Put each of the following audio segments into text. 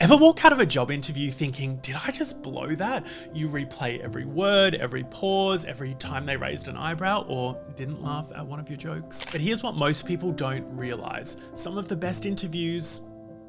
Ever walk out of a job interview thinking, did I just blow that? You replay every word, every pause, every time they raised an eyebrow or didn't laugh at one of your jokes. But here's what most people don't realize. Some of the best interviews,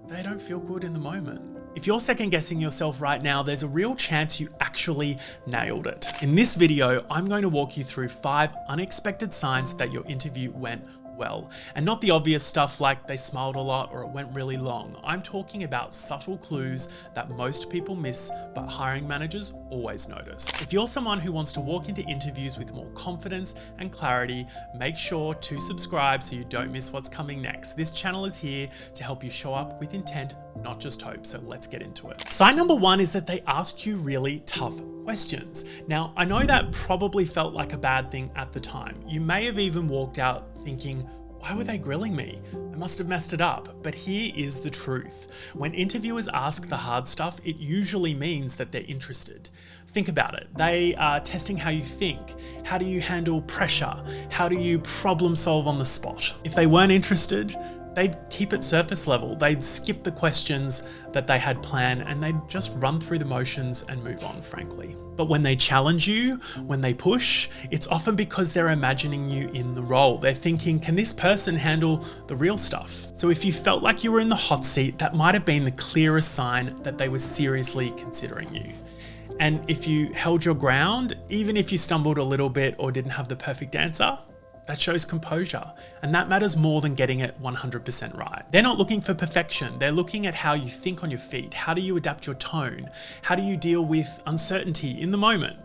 they don't feel good in the moment. If you're second guessing yourself right now, there's a real chance you actually nailed it. In this video, I'm going to walk you through 5 unexpected signs that your interview went well. And not the obvious stuff like they smiled a lot or it went really long. I'm talking about subtle clues that most people miss, but hiring managers always notice. If you're someone who wants to walk into interviews with more confidence and clarity, make sure to subscribe so you don't miss what's coming next. This channel is here to help you show up with intent, not just hope. So let's get into it. Sign number 1 is that they ask you really tough questions. Now, I know that probably felt like a bad thing at the time. You may have even walked out thinking, why were they grilling me? I must have messed it up. But here is the truth. When interviewers ask the hard stuff, it usually means that they're interested. Think about it. They are testing how you think. How do you handle pressure? How do you problem solve on the spot? If they weren't interested, they'd keep it surface level. They'd skip the questions that they had planned and they'd just run through the motions and move on, frankly. But when they challenge you, when they push, it's often because they're imagining you in the role. They're thinking, can this person handle the real stuff? So if you felt like you were in the hot seat, that might have been the clearest sign that they were seriously considering you. And if you held your ground, even if you stumbled a little bit or didn't have the perfect answer, that shows composure, and that matters more than getting it 100% right. They're not looking for perfection. They're looking at how you think on your feet. How do you adapt your tone? How do you deal with uncertainty in the moment?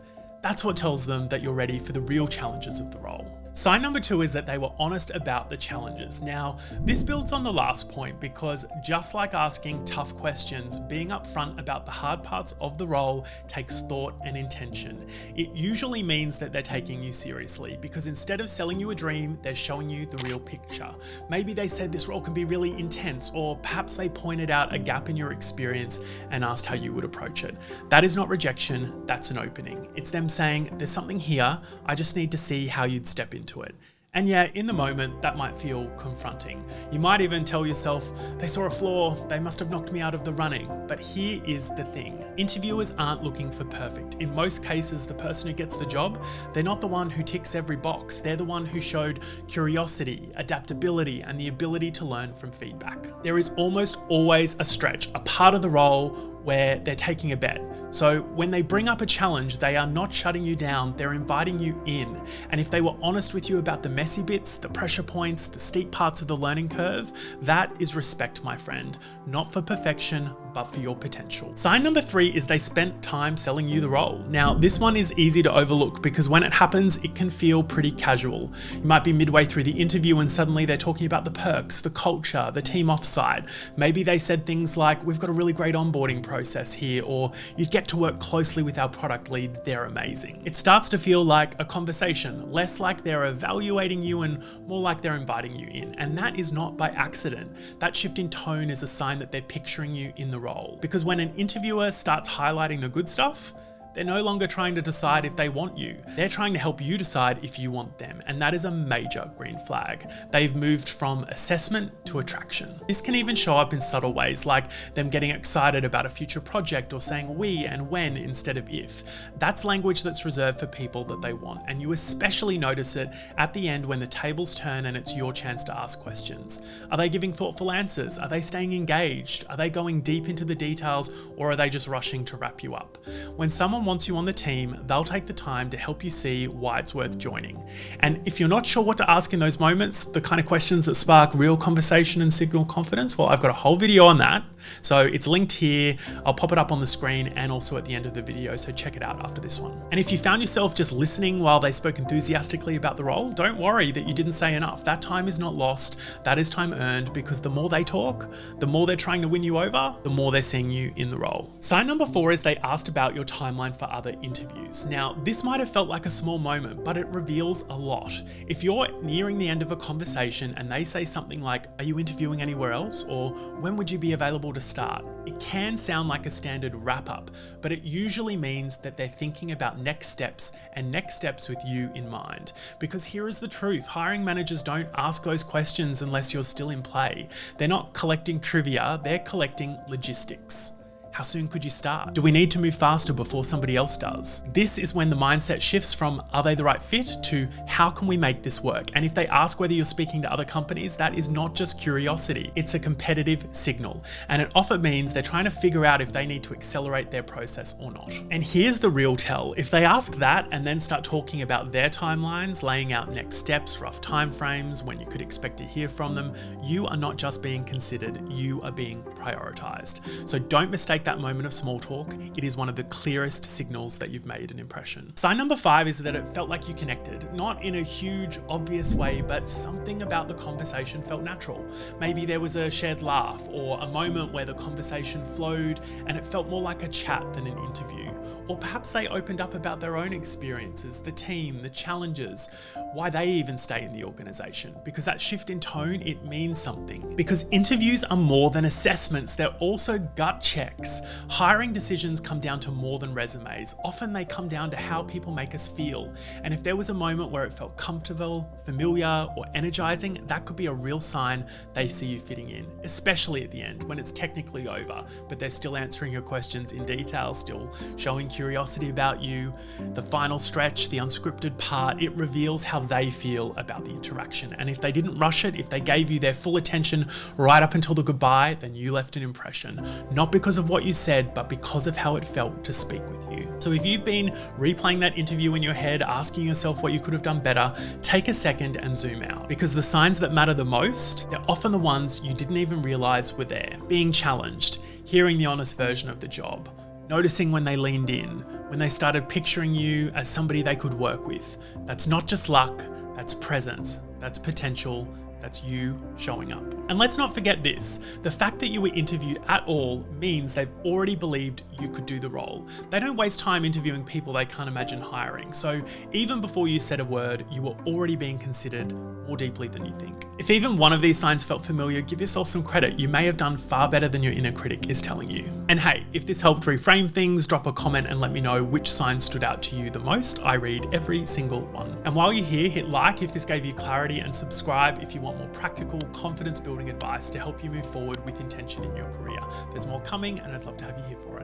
That's what tells them that you're ready for the real challenges of the role. Sign number 2 is that they were honest about the challenges. Now, this builds on the last point because just like asking tough questions, being upfront about the hard parts of the role takes thought and intention. It usually means that they're taking you seriously because instead of selling you a dream, they're showing you the real picture. Maybe they said this role can be really intense, or perhaps they pointed out a gap in your experience and asked how you would approach it. That is not rejection, that's an opening. It's them saying, there's something here, I just need to see how you'd step into it. And yeah, in the moment, that might feel confronting. You might even tell yourself, they saw a flaw, they must have knocked me out of the running. But here is the thing. Interviewers aren't looking for perfect. In most cases, the person who gets the job, they're not the one who ticks every box. They're the one who showed curiosity, adaptability, and the ability to learn from feedback. There is almost always a stretch, a part of the role where they're taking a bet. So when they bring up a challenge, they are not shutting you down, they're inviting you in. And if they were honest with you about the messy bits, the pressure points, the steep parts of the learning curve, that is respect, my friend. Not for perfection, but for your potential. Sign number 3 is they spent time selling you the role. Now, this one is easy to overlook because when it happens, it can feel pretty casual. You might be midway through the interview and suddenly they're talking about the perks, the culture, the team offsite. Maybe they said things like, we've got a really great onboarding process here, or you'd get to work closely with our product lead, they're amazing. It starts to feel like a conversation, less like they're evaluating you and more like they're inviting you in. And that is not by accident. That shift in tone is a sign that they're picturing you in the role. Because when an interviewer starts highlighting the good stuff, they're no longer trying to decide if they want you. They're trying to help you decide if you want them. And that is a major green flag. They've moved from assessment to attraction. This can even show up in subtle ways, like them getting excited about a future project or saying we and when instead of if. That's language that's reserved for people that they want. And you especially notice it at the end when the tables turn and it's your chance to ask questions. Are they giving thoughtful answers? Are they staying engaged? Are they going deep into the details, or are they just rushing to wrap you up? When someone wants you on the team, they'll take the time to help you see why it's worth joining. And if you're not sure what to ask in those moments, the kind of questions that spark real conversation and signal confidence, well, I've got a whole video on that. So it's linked here. I'll pop it up on the screen and also at the end of the video. So check it out after this one. And if you found yourself just listening while they spoke enthusiastically about the role, don't worry that you didn't say enough. That time is not lost. That is time earned, because the more they talk, the more they're trying to win you over, the more they're seeing you in the role. Sign number 4 is they asked about your timeline for other interviews. Now, this might have felt like a small moment, but it reveals a lot. If you're nearing the end of a conversation and they say something like, "Are you interviewing anywhere else?" or "When would you be available to start?" It can sound like a standard wrap up, but it usually means that they're thinking about next steps and next steps with you in mind. Because here is the truth, hiring managers don't ask those questions unless you're still in play. They're not collecting trivia, they're collecting logistics. How soon could you start? Do we need to move faster before somebody else does? This is when the mindset shifts from "Are they the right fit?" to "How can we make this work?" And if they ask whether you're speaking to other companies, that is not just curiosity, it's a competitive signal. And it often means they're trying to figure out if they need to accelerate their process or not. And here's the real tell. If they ask that and then start talking about their timelines, laying out next steps, rough timeframes, when you could expect to hear from them, you are not just being considered, you are being prioritized. So don't mistake that moment of small talk. It is one of the clearest signals that you've made an impression. Sign number 5 is that it felt like you connected, not in a huge, obvious way, but something about the conversation felt natural. Maybe there was a shared laugh or a moment where the conversation flowed and it felt more like a chat than an interview. Or perhaps they opened up about their own experiences, the team, the challenges, why they even stay in the organization. Because that shift in tone, it means something. Because interviews are more than assessments, they're also gut checks. Hiring decisions come down to more than resumes. Often they come down to how people make us feel. And if there was a moment where it felt comfortable, familiar, or energizing, that could be a real sign they see you fitting in, especially at the end when it's technically over, but they're still answering your questions in detail, still showing curiosity about you. The final stretch, the unscripted part, it reveals how they feel about the interaction. And if they didn't rush it, if they gave you their full attention right up until the goodbye, then you left an impression. Not because of what you said, but because of how it felt to speak with you. So if you've been replaying that interview in your head, asking yourself what you could have done better, take a second and zoom out. Because the signs that matter the most, they're often the ones you didn't even realize were there. Being challenged, hearing the honest version of the job, noticing when they leaned in, when they started picturing you as somebody they could work with. That's not just luck, that's presence, that's potential, that's you showing up. And let's not forget this, the fact that you were interviewed at all means they've already believed you could do the role. They don't waste time interviewing people they can't imagine hiring. So even before you said a word, you were already being considered more deeply than you think. If even one of these signs felt familiar, give yourself some credit. You may have done far better than your inner critic is telling you. And hey, if this helped reframe things, drop a comment and let me know which sign stood out to you the most. I read every single one. And while you're here, hit like if this gave you clarity and subscribe if you want more practical, confidence building advice to help you move forward with intention in your career. There's more coming and I'd love to have you here for it.